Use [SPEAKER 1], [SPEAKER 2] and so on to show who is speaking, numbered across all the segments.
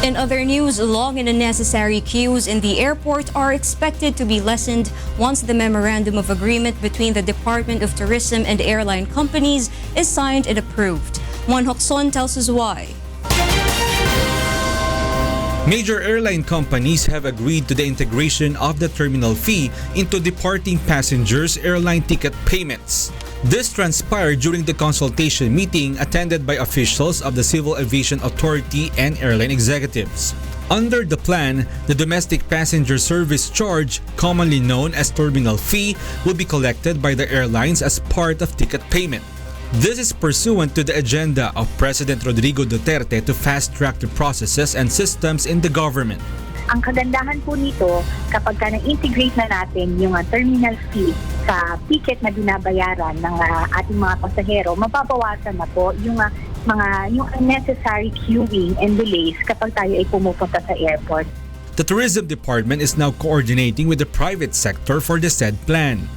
[SPEAKER 1] In other news, long and unnecessary queues in the airport are expected to be lessened once the memorandum of agreement between the Department of Tourism and airline companies is signed and approved. Mon Jocson tells us why.
[SPEAKER 2] Major airline companies have agreed to the integration of the terminal fee into departing passengers' airline ticket payments. This transpired during the consultation meeting attended by officials of the Civil Aviation Authority and airline executives. Under the plan, the domestic passenger service charge, commonly known as terminal fee, will be collected by the airlines as part of ticket payment. This is pursuant to the agenda of President Rodrigo Duterte to fast-track the processes and systems in the government.
[SPEAKER 3] Ang kagandahan po nito, kapag na-integrate na natin yung terminal fee sa ticket na binabayaran ng ating mga pasahero, mababawasan na po yung unnecessary queuing and delays kapag tayo ay pumupunta sa airport.
[SPEAKER 2] The Tourism Department is now coordinating with the private sector for the said plan.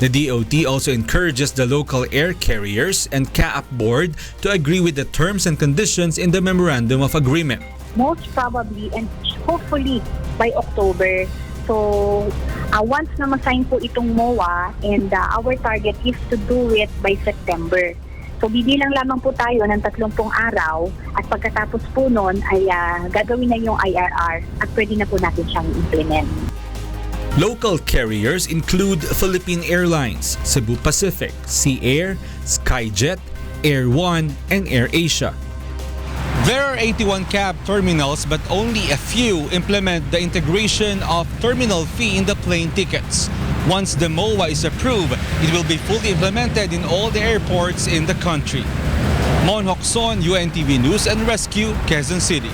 [SPEAKER 2] The DOT also encourages the local air carriers and CAAP board to agree with the terms and conditions in the Memorandum of Agreement.
[SPEAKER 3] Most probably and hopefully by October. So once na ma-sign po itong MOA, and our target is to do it by September. So bibilang lamang po tayo ng 30 araw at pagkatapos po nun ay gagawin na yung IRR at pwede na po natin siyang implement.
[SPEAKER 2] Local carriers include Philippine Airlines, Cebu Pacific, Sea Air, Skyjet, Air One, and Air Asia. There are 81 cab terminals but only a few implement the integration of terminal fee in the plane tickets. Once the MOA is approved, it will be fully implemented in all the airports in the country. Mon Jocson, UNTV News and Rescue, Quezon City.